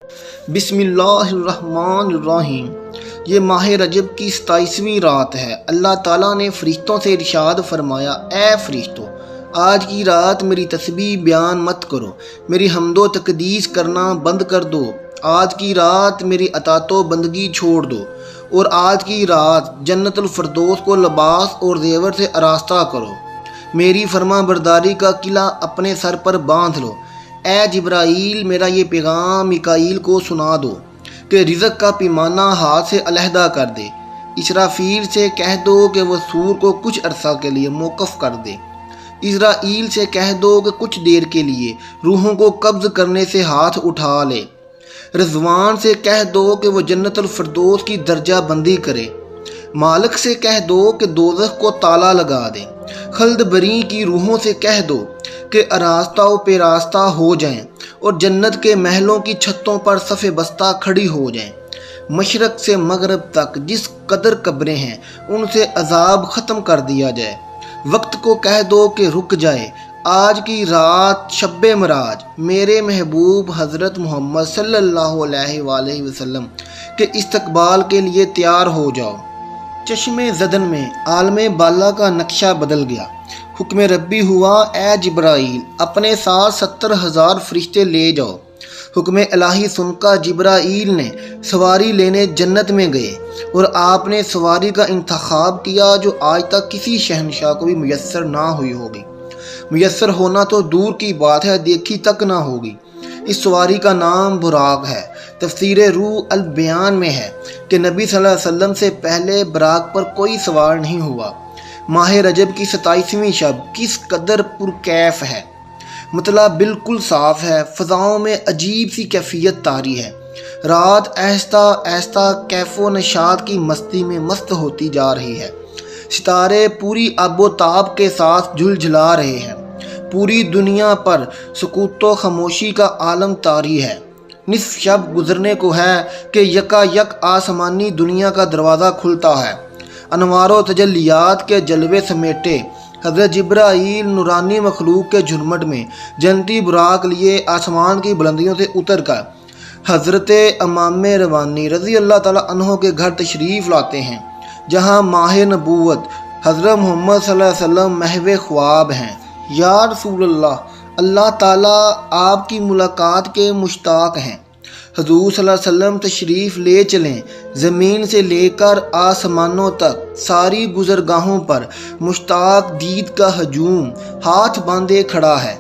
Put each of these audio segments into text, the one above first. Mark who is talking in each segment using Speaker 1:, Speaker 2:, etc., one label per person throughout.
Speaker 1: بسم اللہ الرحمن الرحیم۔ یہ ماہ رجب کی 27ویں رات ہے۔ اللہ تعالیٰ نے فرشتوں سے ارشاد فرمایا، اے فرشتوں، آج کی رات میری تسبیح بیان مت کرو، میری حمد و تقدیس کرنا بند کر دو۔ آج کی رات میری اطاعت و بندگی چھوڑ دو، اور آج کی رات جنت الفردوس کو لباس اور زیور سے آراستہ کرو۔ میری فرما برداری کا قلعہ اپنے سر پر باندھ لو۔ اے جبرائیل، میرا یہ پیغام میکائیل کو سنا دو کہ رزق کا پیمانہ ہاتھ سے علیحدہ کر دے۔ اسرافیل سے کہہ دو کہ وہ سور کو کچھ عرصہ کے لیے موقف کر دے۔ اسرائیل سے کہہ دو کہ کچھ دیر کے لیے روحوں کو قبض کرنے سے ہاتھ اٹھا لے۔ رضوان سے کہہ دو کہ وہ جنت الفردوس کی درجہ بندی کرے۔ مالک سے کہہ دو کہ دوزخ کو تالا لگا دے۔ خلد بری کی روحوں سے کہہ دو کہ آراستہ و پیراستہ ہو جائیں اور جنت کے محلوں کی چھتوں پر صف بستہ کھڑی ہو جائیں۔ مشرق سے مغرب تک جس قدر قبریں ہیں ان سے عذاب ختم کر دیا جائے۔ وقت کو کہہ دو کہ رک جائے۔ آج کی رات شب معراج میرے محبوب حضرت محمد صلی اللہ علیہ وآلہ وسلم کے استقبال کے لیے تیار ہو جاؤ۔ چشم زدن میں عالم بالا کا نقشہ بدل گیا۔ حکم ربی ہوا، اے جبرائیل، اپنے ساتھ 70,000 فرشتے لے جاؤ۔ حکم الہی سن کر جبرائیل نے سواری لینے جنت میں گئے، اور آپ نے سواری کا انتخاب کیا جو آج تک کسی شہنشاہ کو بھی میسر نہ ہوئی ہوگی۔ میسر ہونا تو دور کی بات ہے، دیکھی تک نہ ہوگی۔ اس سواری کا نام براق ہے۔ تفسیر روح البیان میں ہے کہ نبی صلی اللہ علیہ وسلم سے پہلے براق پر کوئی سوار نہیں ہوا۔ ماہ رجب کی 27ویں شب کس قدر پرکیف ہے۔ مطلع بالکل صاف ہے، فضاؤں میں عجیب سی کیفیت طاری ہے۔ رات آہستہ آہستہ کیف و نشاط کی مستی میں مست ہوتی جا رہی ہے۔ ستارے پوری آب و تاب کے ساتھ جھلجھلا رہے ہیں۔ پوری دنیا پر سکوت و خاموشی کا عالم طاری ہے۔ نصف شب گزرنے کو ہے کہ یکا یک آسمانی دنیا کا دروازہ کھلتا ہے۔ انوار و تجلیات کے جلوے سمیٹے حضرت جبرائیل نورانی مخلوق کے جھرمٹ میں جنتی براق لیے آسمان کی بلندیوں سے اتر کر حضرت امام روانی رضی اللہ تعالیٰ عنہ کے گھر تشریف لاتے ہیں، جہاں ماہ نبوت حضرت محمد صلی اللہ علیہ وسلم محو خواب ہیں۔ یا رسول اللہ، اللہ تعالیٰ آپ کی ملاقات کے مشتاق ہیں۔ حضور صلی اللہ علیہ وسلم تشریف لے چلیں۔ زمین سے لے کر آسمانوں تک ساری گزرگاہوں پر مشتاق دید کا ہجوم ہاتھ باندھے کھڑا ہے۔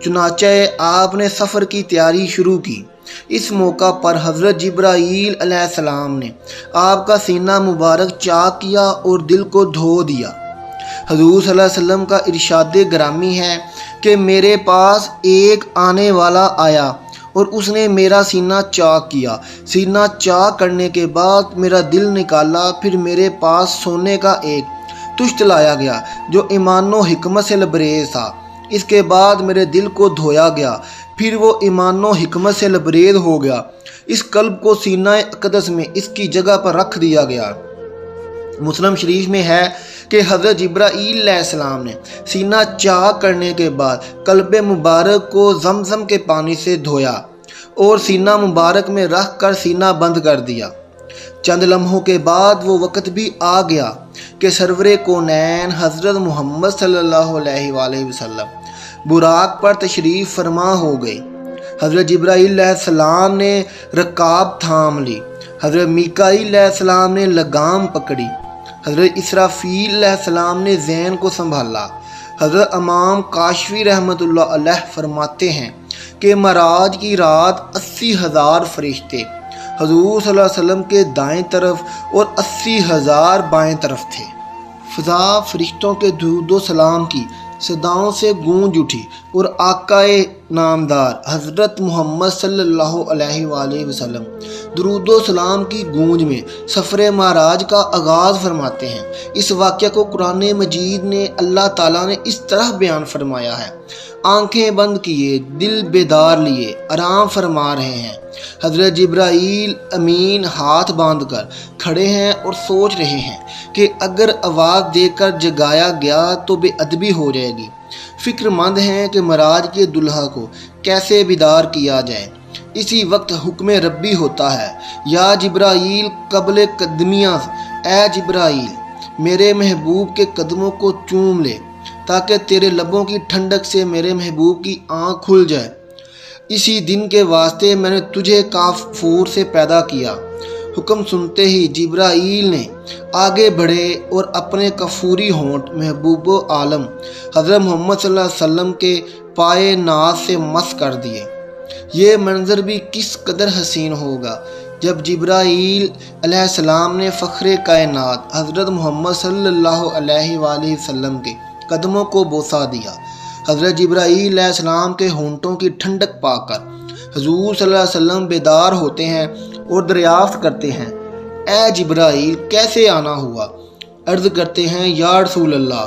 Speaker 1: چنانچہ آپ نے سفر کی تیاری شروع کی۔ اس موقع پر حضرت جبرائیل علیہ السلام نے آپ کا سینہ مبارک چاک کیا اور دل کو دھو دیا۔ حضور صلی اللہ علیہ وسلم کا ارشاد گرامی ہے کہ میرے پاس ایک آنے والا آیا اور اس نے میرا سینہ چاک کیا۔ سینہ چاک کرنے کے بعد میرا دل نکالا، پھر میرے پاس سونے کا ایک تشت لایا گیا جو ایمان و حکمت سے لبریز تھا۔ اس کے بعد میرے دل کو دھویا گیا، پھر وہ ایمان و حکمت سے لبریز ہو گیا۔ اس قلب کو سینہ اقدس میں اس کی جگہ پر رکھ دیا گیا۔ مسلم شریف میں ہے کہ حضرت جبرائیل علیہ السلام نے سینہ چاک کرنے کے بعد قلب مبارک کو زمزم کے پانی سے دھویا اور سینہ مبارک میں رکھ کر سینہ بند کر دیا۔ چند لمحوں کے بعد وہ وقت بھی آ گیا کہ سرور کونین حضرت محمد صلی اللہ علیہ وآلہ وسلم براق پر تشریف فرما ہو گئے۔ حضرت جبرائیل علیہ السلام نے رکاب تھام لی، حضرت میکائیل علیہ السلام نے لگام پکڑی، حضرت اسرافیل علیہ السلام نے زین کو سنبھالا۔ حضرت امام کاشفی رحمۃ اللہ علیہ فرماتے ہیں کہ معراج کی رات 80,000 فرشتے حضور صلی اللہ علیہ وسلم کے دائیں طرف اور 80,000 بائیں طرف تھے۔ فضا فرشتوں کے درود و سلام کی صداؤں سے گونج اٹھی اور آقائے نامدار حضرت محمد صلی اللہ علیہ وآلہ وسلم درود و سلام کی گونج میں سفر معراج کا آغاز فرماتے ہیں۔ اس واقعہ کو قرآن مجید نے اللہ تعالیٰ نے اس طرح بیان فرمایا ہے، آنکھیں بند کیے، دل بیدار لیے آرام فرما رہے ہیں۔ حضرت جبرائیل امین ہاتھ باندھ کر کھڑے ہیں اور سوچ رہے ہیں کہ اگر آواز دے کر جگایا گیا تو بے ادبی ہو جائے گی۔ فکر مند ہیں کہ معراج کے دلہا کو کیسے بیدار کیا جائے۔ اسی وقت حکم ربی ہوتا ہے، یا جبرائیل قبل قدمیاں، اے جبرائیل میرے محبوب کے قدموں کو چوم لے تاکہ تیرے لبوں کی ٹھنڈک سے میرے محبوب کی آنکھ کھل جائے۔ اسی دن کے واسطے میں نے تجھے کافور سے پیدا کیا۔ حکم سنتے ہی جبرائیل نے آگے بڑھے اور اپنے کفوری ہونٹ محبوب عالم حضرت محمد صلی اللہ علیہ وسلم کے پائے ناز سے مس کر دیے۔ یہ منظر بھی کس قدر حسین ہوگا جب جبرائیل علیہ السلام نے فخر کائنات حضرت محمد صلی اللہ علیہ وآلہ وسلم کے قدموں کو بوسہ دیا۔ حضرت جبرائیل علیہ السلام کے ہونٹوں کی ٹھنڈک پا کر حضور صلی اللہ علیہ وسلم بیدار ہوتے ہیں اور دریافت کرتے ہیں، اے جبرائیل کیسے آنا ہوا؟ عرض کرتے ہیں، یا رسول اللہ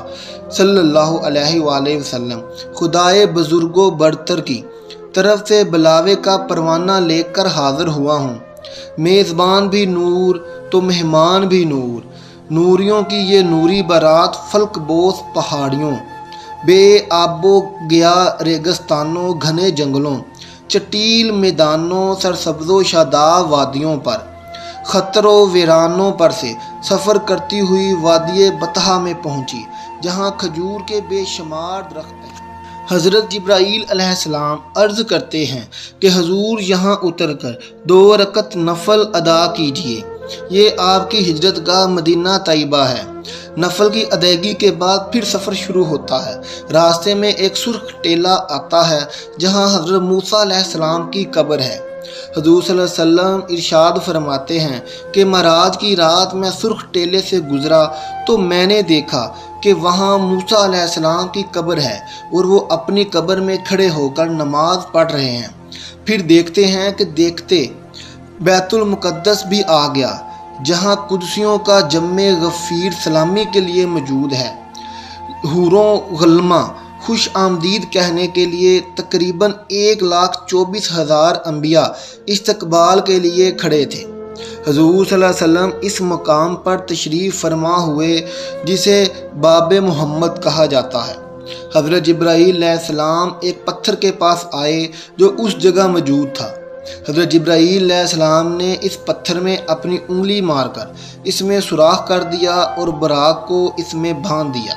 Speaker 1: صلی اللہ علیہ وآلہ وسلم، خدائے بزرگ و برتر کی طرف سے بلاوے کا پروانہ لے کر حاضر ہوا ہوں۔ میزبان بھی نور تو مہمان بھی نور، نوریوں کی یہ نوری بارات فلک بوس پہاڑیوں، بے آب و گیا ریگستانوں گھنے جنگلوں، چٹیل میدانوں سرسبز و شاداب وادیوں پر، خطر و ویرانوں پر سے سفر کرتی ہوئی وادی بطحا میں پہنچی جہاں کھجور کے بے شمار درخت ہیں۔ حضرت جبرائیل علیہ السلام عرض کرتے ہیں کہ حضور یہاں اتر کر 2 رکعت نفل ادا کیجیے۔ یہ آپ کی ہجرت گاہ مدینہ طیبہ ہے۔ نفل کی ادائیگی کے بعد پھر سفر شروع ہوتا ہے۔ راستے میں ایک سرخ ٹیلہ آتا ہے جہاں حضرت موسیٰ علیہ السلام کی قبر ہے۔ حضور صلی اللہ علیہ وسلم ارشاد فرماتے ہیں کہ معراج کی رات میں سرخ ٹیلے سے گزرا تو میں نے دیکھا کہ وہاں موسیٰ علیہ السلام کی قبر ہے اور وہ اپنی قبر میں کھڑے ہو کر نماز پڑھ رہے ہیں۔ پھر دیکھتے ہیں کہ دیکھتے بیت المقدس بھی آ گیا جہاں قدسیوں کا جم غفیر سلامی کے لیے موجود ہے۔ حوروں غلمہ خوش آمدید کہنے کے لیے تقریباً 1,24,000 انبیاء استقبال کے لیے کھڑے تھے۔ حضور صلی اللہ علیہ وسلم اس مقام پر تشریف فرما ہوئے جسے باب محمد کہا جاتا ہے۔ حضرت جبرائیل علیہ السلام ایک پتھر کے پاس آئے جو اس جگہ موجود تھا۔ حضرت جبرائیل علیہ السلام نے اس پتھر میں اپنی انگلی مار کر اس میں سوراخ کر دیا اور براق کو اس میں باندھ دیا۔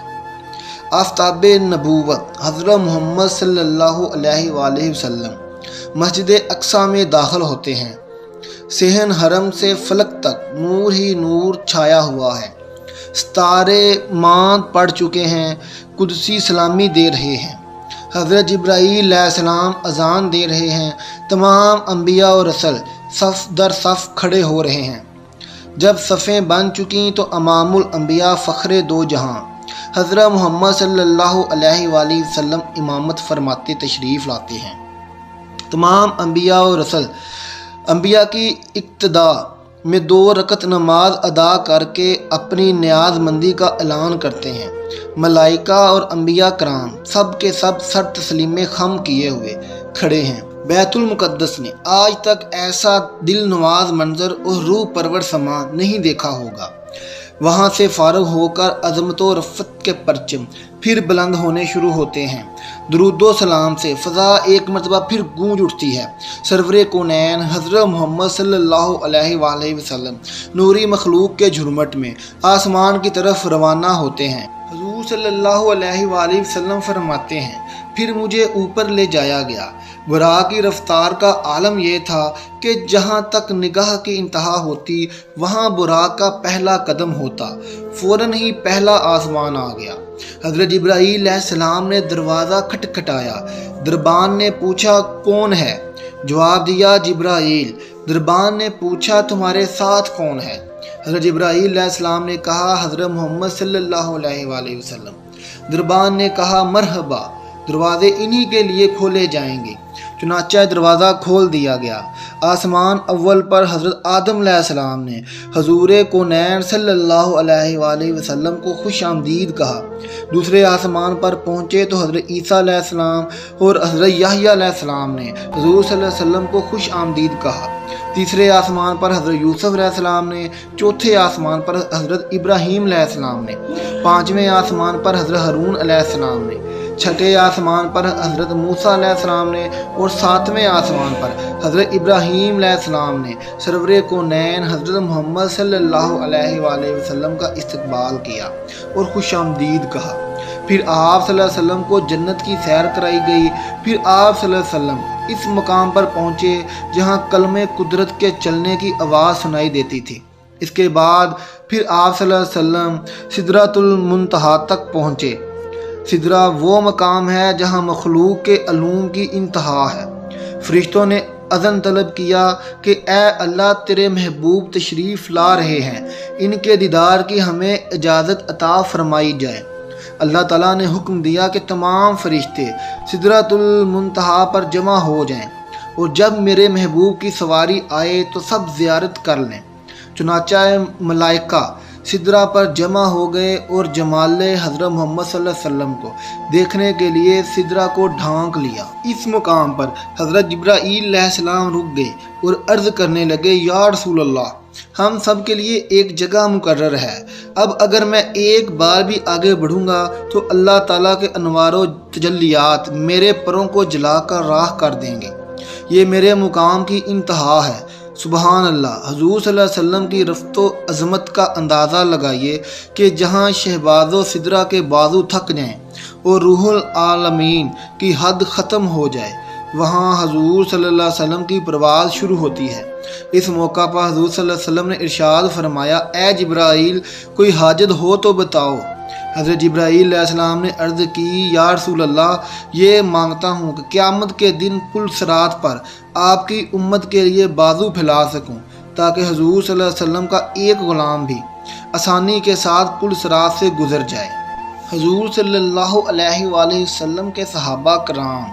Speaker 1: آفتاب نبوت حضرت محمد صلی اللہ علیہ وآلہ وسلم مسجد اقصیٰ میں داخل ہوتے ہیں۔ صحن حرم سے فلک تک نور ہی نور چھایا ہوا ہے۔ ستارے ماند پڑ چکے ہیں، قدسی سلامی دے رہے ہیں۔ حضرت جبرائیل علیہ السلام اذان دے رہے ہیں۔ تمام انبیاء اور رسل صف در صف کھڑے ہو رہے ہیں۔ جب صفیں بن چکیں تو امام الانبیاء فخر دو جہاں حضرت محمد صلی اللہ علیہ وآلہ وسلم امامت فرماتے تشریف لاتے ہیں۔ تمام انبیاء اور رسل انبیاء کی اقتدا میں 2 رکعت نماز ادا کر کے اپنی نیاز مندی کا اعلان کرتے ہیں۔ ملائکہ اور انبیاء کرام سب کے سب سر تسلیم خم کیے ہوئے کھڑے ہیں۔ بیت المقدس نے آج تک ایسا دل نواز منظر اور روح پرور سما نہیں دیکھا ہوگا۔ وہاں سے فارغ ہو کر عظمت و رفت کے پرچم پھر بلند ہونے شروع ہوتے ہیں۔ درود و سلام سے فضا ایک مرتبہ پھر گونج اٹھتی ہے۔ سرور کونین حضرت محمد صلی اللہ علیہ وآلہ وسلم نوری مخلوق کے جھرمٹ میں آسمان کی طرف روانہ ہوتے ہیں۔ حضور صلی اللہ علیہ وآلہ وسلم فرماتے ہیں، پھر مجھے اوپر لے جایا گیا۔ براق کی رفتار کا عالم یہ تھا کہ جہاں تک نگاہ کی انتہا ہوتی وہاں براق کا پہلا قدم ہوتا، فوراً ہی پہلا آسمان آ گیا۔ حضرت جبرائیل علیہ السلام نے دروازہ کھٹکھٹایا۔ دربان نے پوچھا کون ہے؟ جواب دیا جبرائیل۔ دربان نے پوچھا تمہارے ساتھ کون ہے؟ حضرت جبرائیل علیہ السلام نے کہا حضرت محمد صلی اللہ علیہ وآلہ وسلم۔ دربان نے کہا مرحبا، دروازے انہی کے لیے کھولے جائیں گے۔ چنانچہ دروازہ کھول دیا گیا۔ آسمان اول پر حضرت آدم علیہ السلام نے حضور کونین صلی اللہ علیہ وآلہ وسلم کو خوش آمدید کہا۔ دوسرے آسمان پر پہنچے تو حضرت عیسیٰ علیہ السلام اور حضرت یحییٰ علیہ السلام نے حضور صلی اللہ علیہ وسلم کو خوش آمدید کہا۔ تیسرے آسمان پر حضرت یوسف علیہ السلام نے، چوتھے آسمان پر حضرت ابراہیم علیہ السلام نے، پانچویں آسمان پر حضرت ہارون علیہ السلام نے، چھٹے آسمان پر حضرت موسیٰ علیہ السلام نے اور ساتویں آسمان پر حضرت ابراہیم علیہ السلام نے سرور کونین حضرت محمد صلی اللہ علیہ وآلہ وسلم کا استقبال کیا اور خوش آمدید کہا۔ پھر آپ صلی اللہ علیہ وسلم کو جنت کی سیر کرائی گئی۔ پھر آپ صلی اللہ علیہ وسلم اس مقام پر پہنچے جہاں کلمہ قدرت کے چلنے کی آواز سنائی دیتی تھی۔ اس کے بعد پھر آپ صلی اللہ علیہ وسلم سدرۃ المنتہا تک پہنچے۔ سدرہ وہ مقام ہے جہاں مخلوق کے علوم کی انتہا ہے۔ فرشتوں نے اذن طلب کیا کہ اے اللہ، تیرے محبوب تشریف لا رہے ہیں، ان کے دیدار کی ہمیں اجازت عطا فرمائی جائے۔ اللہ تعالیٰ نے حکم دیا کہ تمام فرشتے سدرۃ المنتہا پر جمع ہو جائیں، اور جب میرے محبوب کی سواری آئے تو سب زیارت کر لیں۔ چنانچہ ملائکہ سدرہ پر جمع ہو گئے اور جمال حضرت محمد صلی اللہ علیہ وسلم کو دیکھنے کے لیے سدرہ کو ڈھانک لیا۔ اس مقام پر حضرت جبرائیل علیہ السلام رک گئے اور عرض کرنے لگے، یا رسول اللہ، ہم سب کے لیے ایک جگہ مقرر ہے، اب اگر میں ایک بار بھی آگے بڑھوں گا تو اللہ تعالیٰ کے انوار و تجلیات میرے پروں کو جلا کر راہ کر دیں گے، یہ میرے مقام کی انتہا ہے۔ سبحان اللہ۔ حضور صلی اللہ علیہ وسلم کی رفت و عظمت کا اندازہ لگائیے کہ جہاں شہباز و سدرہ کے بازو تھک جائیں اور روح العالمین کی حد ختم ہو جائے، وہاں حضور صلی اللہ علیہ وسلم کی پرواز شروع ہوتی ہے۔ اس موقع پر حضور صلی اللہ علیہ وسلم نے ارشاد فرمایا، اے جبرائیل، کوئی حاجت ہو تو بتاؤ۔ حضرت جبرائیل علیہ السلام نے عرض کی، یا رسول اللہ، یہ مانگتا ہوں کہ قیامت کے دن پل صراط پر آپ کی امت کے لیے بازو پھیلا سکوں، تاکہ حضور صلی اللہ علیہ وسلم کا ایک غلام بھی آسانی کے ساتھ پل صراط سے گزر جائے۔ حضور صلی اللہ علیہ وآلہ وسلم کے صحابہ کرام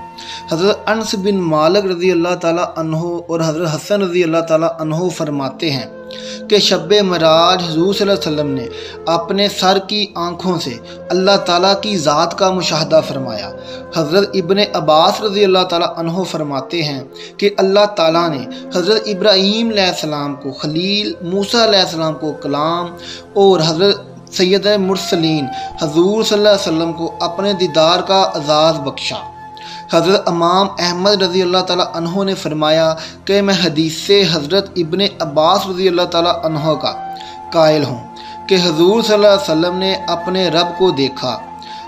Speaker 1: حضرت انس بن مالک رضی اللہ تعالیٰ عنہ اور حضرت حسن رضی اللہ تعالیٰ عنہ فرماتے ہیں کہ شب معراج حضور صلی اللہ علیہ وسلم نے اپنے سر کی آنکھوں سے اللہ تعالیٰ کی ذات کا مشاہدہ فرمایا۔ حضرت ابن عباس رضی اللہ تعالیٰ عنہ فرماتے ہیں کہ اللہ تعالیٰ نے حضرت ابراہیم علیہ السلام کو خلیل، موسیٰ علیہ السلام کو کلام اور حضرت سید مرسلین حضور صلی اللہ علیہ وسلم کو اپنے دیدار کا اعزاز بخشا۔ حضرت امام احمد رضی اللہ تعالیٰ عنہ نے فرمایا کہ میں حدیث سے حضرت ابن عباس رضی اللہ تعالیٰ عنہ کا قائل ہوں کہ حضور صلی اللہ علیہ وسلم نے اپنے رب کو دیکھا۔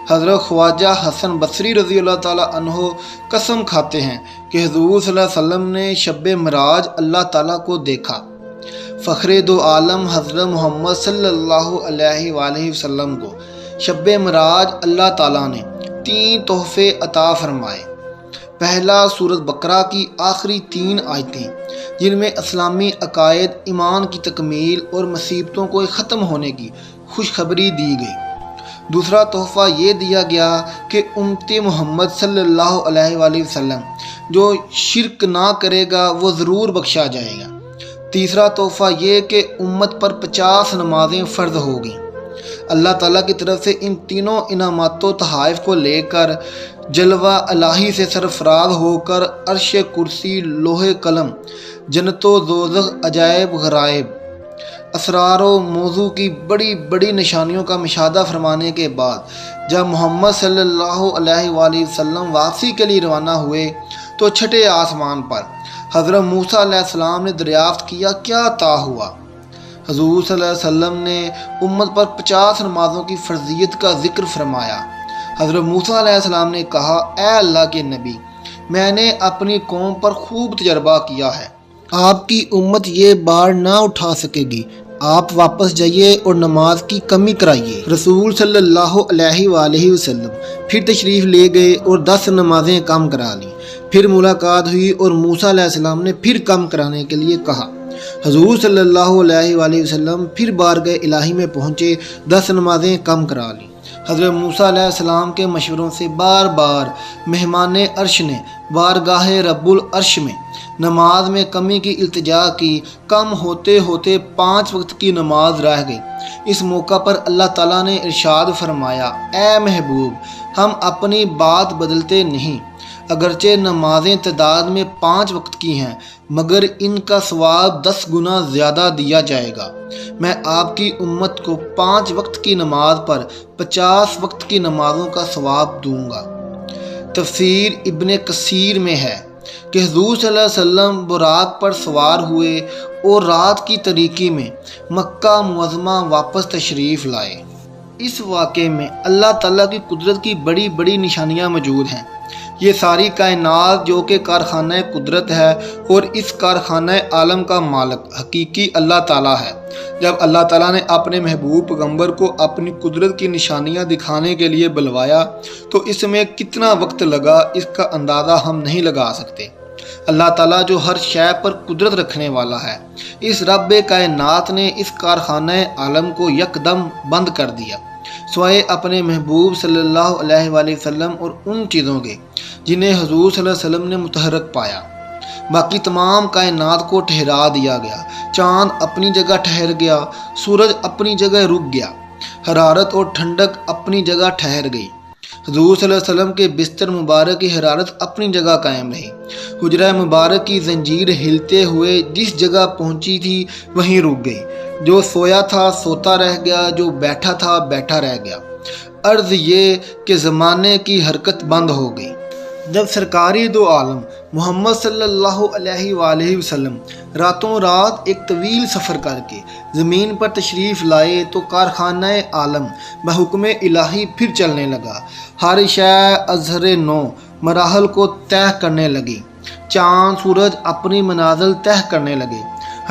Speaker 1: حضرت خواجہ حسن بصری رضی اللہ تعالیٰ عنہ قسم کھاتے ہیں کہ حضور صلی اللہ علیہ وسلم نے شب معراج اللہ تعالیٰ کو دیکھا۔ فخر دو عالم حضرت محمد صلی اللہ علیہ وآلہ وسلم کو شب معراج اللہ تعالیٰ نے 3 تحفے عطا فرمائے۔ پہلا سورۃ بقرہ کی آخری 3 آیتیں، جن میں اسلامی عقائد، ایمان کی تکمیل اور مصیبتوں کو ختم ہونے کی خوشخبری دی گئی۔ دوسرا تحفہ یہ دیا گیا کہ امت محمد صلی اللہ علیہ وآلہ وسلم جو شرک نہ کرے گا وہ ضرور بخشا جائے گا۔ تیسرا تحفہ یہ کہ امت پر 50 نمازیں فرض ہوگیں۔ اللہ تعالیٰ کی طرف سے ان تینوں انعامات و تحائف کو لے کر جلوہ الہی سے سرفراز ہو کر عرش، کرسی، لوح قلم، جنت و دوزخ، عجائب غرائب، اسرار و موضوع کی بڑی بڑی نشانیوں کا مشاہدہ فرمانے کے بعد جب محمد صلی اللہ علیہ وآلہ وسلم واپسی کے لیے روانہ ہوئے تو چھٹے آسمان پر حضرت موسیٰ علیہ السلام نے دریافت کیا، کیا عطا ہوا؟ حضور صلی اللہ علیہ وسلم نے امت پر 50 نمازوں کی فرضیت کا ذکر فرمایا۔ حضرت موسیٰ علیہ السلام نے کہا، اے اللہ کے نبی، میں نے اپنی قوم پر خوب تجربہ کیا ہے، آپ کی امت یہ بار نہ اٹھا سکے گی، آپ واپس جائیے اور نماز کی کمی کرائیے۔ رسول صلی اللہ علیہ وآلہ وسلم پھر تشریف لے گئے اور 10 نمازیں کم کرا لیں۔ پھر ملاقات ہوئی اور موسیٰ علیہ السلام نے پھر کم کرانے کے لیے کہا۔ حضور صلی اللہ علیہ وآلہ وسلم پھر بارگاہ الہی میں پہنچے، 10 نمازیں کم کرا لیں۔ حضرت موسیٰ علیہ السلام کے مشوروں سے بار بار مہمان عرش نے بارگاہ رب العرش میں نماز میں کمی کی التجا کی، کم ہوتے ہوتے 5 وقت کی نماز رہ گئی۔ اس موقع پر اللہ تعالیٰ نے ارشاد فرمایا، اے محبوب، ہم اپنی بات بدلتے نہیں، اگرچہ نمازیں تعداد میں 5 وقت کی ہیں مگر ان کا ثواب 10 گنا زیادہ دیا جائے گا۔ میں آپ کی امت کو 5 وقت کی نماز پر 50 وقت کی نمازوں کا ثواب دوں گا۔ تفسیر ابن کثیر میں ہے کہ حضور صلی اللہ علیہ وسلم براق پر سوار ہوئے اور رات کی تاریکی میں مکہ معظمہ واپس تشریف لائے۔ اس واقعے میں اللہ تعالیٰ کی قدرت کی بڑی بڑی نشانیاں موجود ہیں۔ یہ ساری کائنات جو کہ کارخانہ قدرت ہے اور اس کارخانہ عالم کا مالک حقیقی اللہ تعالیٰ ہے۔ جب اللہ تعالیٰ نے اپنے محبوب پیغمبر کو اپنی قدرت کی نشانیاں دکھانے کے لیے بلوایا تو اس میں کتنا وقت لگا اس کا اندازہ ہم نہیں لگا سکتے۔ اللہ تعالیٰ جو ہر شے پر قدرت رکھنے والا ہے، اس رب کائنات نے اس کارخانہ عالم کو یکدم بند کر دیا، سوائے اپنے محبوب صلی اللہ علیہ وآلہ وسلم اور ان چیزوں کے جنہیں حضور صلی اللہ علیہ وسلم نے متحرک پایا۔ باقی تمام کائنات کو ٹھہرا دیا گیا، چاند اپنی جگہ ٹھہر گیا، سورج اپنی جگہ رک گیا، حرارت اور ٹھنڈک اپنی جگہ ٹھہر گئی۔ حضور صلی اللہ علیہ وسلم کے بستر مبارک کی حرارت اپنی جگہ قائم رہی۔ حجرہ مبارک کی زنجیر ہلتے ہوئے جس جگہ پہنچی تھی وہیں رک گئی۔ جو سویا تھا سوتا رہ گیا، جو بیٹھا تھا بیٹھا رہ گیا۔ عرض یہ کہ زمانے کی حرکت بند ہو گئی۔ جب سرکاری دو عالم محمد صلی اللہ علیہ وآلہ وسلم راتوں رات ایک طویل سفر کر کے زمین پر تشریف لائے تو کارخانہ عالم بحکم الہی پھر چلنے لگا۔ ہر شے ازہر نو مراحل کو طے کرنے لگی۔ چاند سورج اپنی منازل طے کرنے لگے،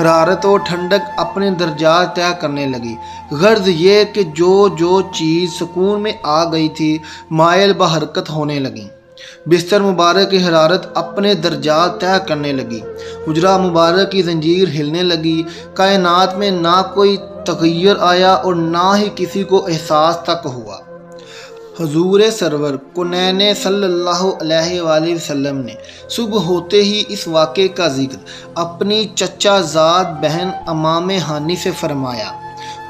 Speaker 1: حرارت و ٹھنڈک اپنے درجات طے کرنے لگی۔ غرض یہ کہ جو چیز سکون میں آ گئی تھی مائل بحرکت ہونے لگی۔ بستر مبارک کی حرارت اپنے درجات طے کرنے لگی، حجرہ مبارک کی زنجیر ہلنے لگی۔ کائنات میں نہ کوئی تغیر آیا اور نہ ہی کسی کو احساس تک ہوا۔ حضور سرور کونین صلی اللہ علیہ وآلہ وسلم نے صبح ہوتے ہی اس واقعے کا ذکر اپنی چچا زاد بہن امام ہانی سے فرمایا۔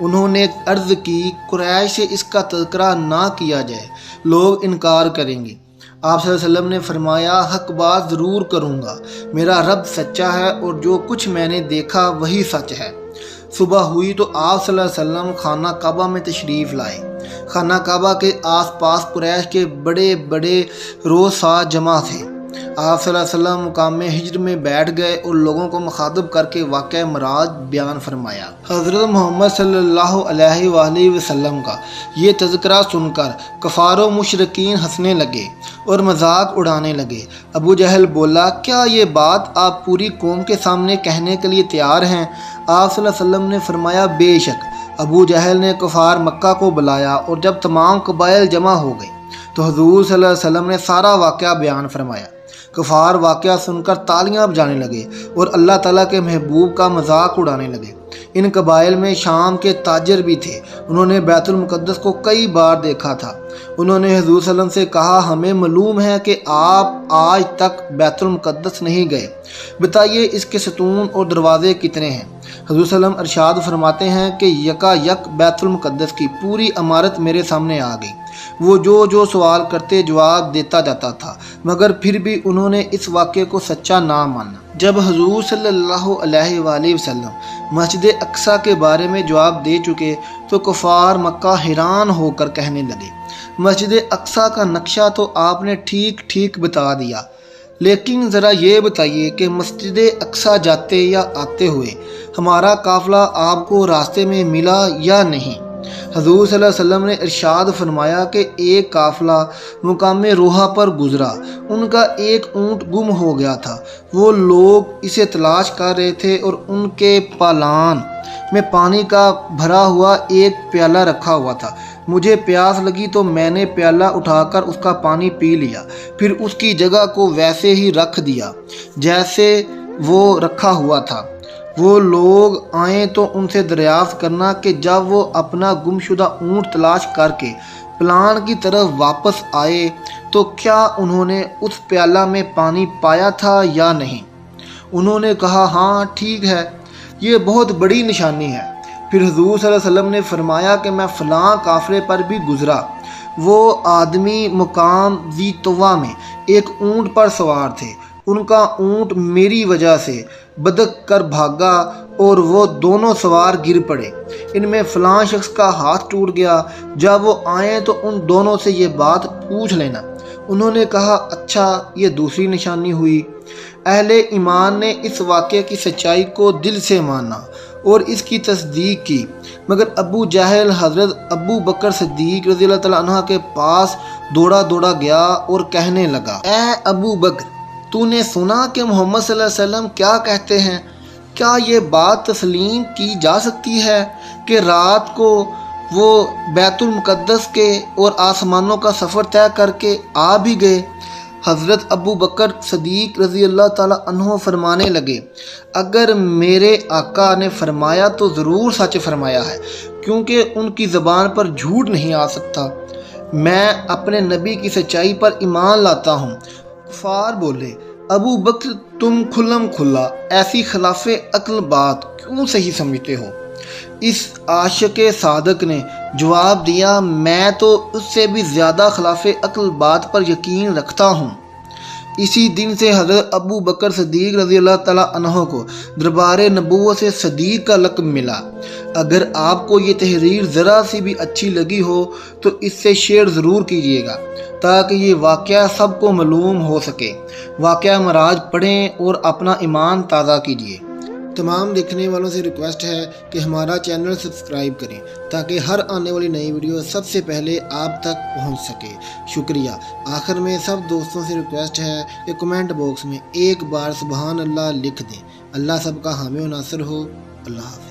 Speaker 1: انہوں نے عرض کی، قریش سے اس کا تذکرہ نہ کیا جائے، لوگ انکار کریں گے۔ آپ صلی اللہ علیہ وسلم نے فرمایا، حق بات ضرور کروں گا، میرا رب سچا ہے اور جو کچھ میں نے دیکھا وہی سچ ہے۔ صبح ہوئی تو آپ صلی اللہ علیہ وسلم خانہ کعبہ میں تشریف لائے۔ خانہ کعبہ کے آس پاس قریش کے بڑے بڑے روسا جمع تھے۔ آپ صلی اللہ علیہ وسلم مقام ہجر میں بیٹھ گئے اور لوگوں کو مخاطب کر کے واقعہ معراج بیان فرمایا۔ حضرت محمد صلی اللہ علیہ وآلہ وسلم کا یہ تذکرہ سن کر کفار و مشرکین ہنسنے لگے اور مذاق اڑانے لگے۔ ابو جہل بولا، کیا یہ بات آپ پوری قوم کے سامنے کہنے کے لیے تیار ہیں؟ آپ صلی اللہ علیہ وسلم نے فرمایا، بے شک۔ ابو جہل نے کفار مکہ کو بلایا اور جب تمام قبائل جمع ہو گئے تو حضور صلی اللہ علیہ وسلم نے سارا واقعہ بیان فرمایا۔ کفار واقعہ سن کر تالیاں بجانے لگے اور اللہ تعالیٰ کے محبوب کا مذاق اڑانے لگے۔ ان قبائل میں شام کے تاجر بھی تھے، انہوں نے بیت المقدس کو کئی بار دیکھا تھا۔ انہوں نے حضور صلی اللہ علیہ وسلم سے کہا، ہمیں معلوم ہے کہ آپ آج تک بیت المقدس نہیں گئے، بتائیے اس کے ستون اور دروازے کتنے ہیں؟ حضور صلی اللہ علیہ وسلم ارشاد فرماتے ہیں کہ یکا یک بیت المقدس کی پوری عمارت میرے سامنے آ گئی۔ وہ جو سوال کرتے جواب دیتا جاتا تھا، مگر پھر بھی انہوں نے اس واقعے کو سچا نہ مانا۔ جب حضور صلی اللہ علیہ وآلہ وسلم مسجد اقصیٰ کے بارے میں جواب دے چکے تو کفار مکہ حیران ہو کر کہنے لگے، مسجد اقصیٰ کا نقشہ تو آپ نے ٹھیک ٹھیک بتا دیا، لیکن ذرا یہ بتائیے کہ مسجد اقصیٰ جاتے یا آتے ہوئے ہمارا قافلہ آپ کو راستے میں ملا یا نہیں؟ حضور صلی اللہ علیہ وسلم نے ارشاد فرمایا کہ ایک قافلہ مقام روحہ پر گزرا، ان کا ایک اونٹ گم ہو گیا تھا، وہ لوگ اسے تلاش کر رہے تھے اور ان کے پالان میں پانی کا بھرا ہوا ایک پیالہ رکھا ہوا تھا۔ مجھے پیاس لگی تو میں نے پیالہ اٹھا کر اس کا پانی پی لیا، پھر اس کی جگہ کو ویسے ہی رکھ دیا جیسے وہ رکھا ہوا تھا۔ وہ لوگ آئیں تو ان سے دریافت کرنا کہ جب وہ اپنا گمشدہ اونٹ تلاش کر کے پلان کی طرف واپس آئے تو کیا انہوں نے اس پیالہ میں پانی پایا تھا یا نہیں؟ انہوں نے کہا، ہاں ٹھیک ہے، یہ بہت بڑی نشانی ہے۔ پھر حضور صلی اللہ علیہ وسلم نے فرمایا کہ میں فلاں قافلے پر بھی گزرا، وہ آدمی مقام ذی طویٰ میں ایک اونٹ پر سوار تھے، ان کا اونٹ میری وجہ سے بدک کر بھاگا اور وہ دونوں سوار گر پڑے، ان میں فلاں شخص کا ہاتھ ٹوٹ گیا، جب وہ آئیں تو ان دونوں سے یہ بات پوچھ لینا۔ انہوں نے کہا اچھا یہ دوسری نشانی ہوئی۔ اہل ایمان نے اس واقعے کی سچائی کو دل سے مانا اور اس کی تصدیق کی، مگر ابو جہل حضرت ابو بکر صدیق رضی اللہ تعالیٰ عنہ کے پاس دوڑا گیا اور کہنے لگا، اے ابو بکر، تو نے سنا کہ محمد صلی اللہ علیہ وسلم کیا کہتے ہیں؟ کیا یہ بات تسلیم کی جا سکتی ہے کہ رات کو وہ بیت المقدس کے اور آسمانوں کا سفر طے کر کے آ بھی گئے؟ حضرت ابو بکر صدیق رضی اللہ تعالیٰ عنہ فرمانے لگے، اگر میرے آقا نے فرمایا تو ضرور سچ فرمایا ہے، کیونکہ ان کی زبان پر جھوٹ نہیں آ سکتا۔ میں اپنے نبی کی سچائی پر ایمان لاتا ہوں۔ کفار بولے، ابو بکر تم کھلم کھلا ایسی خلاف عقل بات کیوں صحیح سمجھتے ہو؟ اس عاشق صادق نے جواب دیا، میں تو اس سے بھی زیادہ خلاف عقل بات پر یقین رکھتا ہوں۔ اسی دن سے حضرت ابو بکر صدیق رضی اللہ تعالیٰ عنہ کو دربار نبوت سے صدیق کا لقب ملا۔ اگر آپ کو یہ تحریر ذرا سی بھی اچھی لگی ہو تو اس سے شیئر ضرور کیجیے گا تاکہ یہ واقعہ سب کو معلوم ہو سکے۔ واقعہ معراج پڑھیں اور اپنا ایمان تازہ کیجیے۔ تمام دیکھنے والوں سے ریکویسٹ ہے کہ ہمارا چینل سبسکرائب کریں تاکہ ہر آنے والی نئی ویڈیو سب سے پہلے آپ تک پہنچ سکے۔ شکریہ۔ آخر میں سب دوستوں سے ریکویسٹ ہے کہ کمنٹ باکس میں ایک بار سبحان اللہ لکھ دیں۔ اللہ سب کا حامی و ناصر ہو۔ اللہ حافظ۔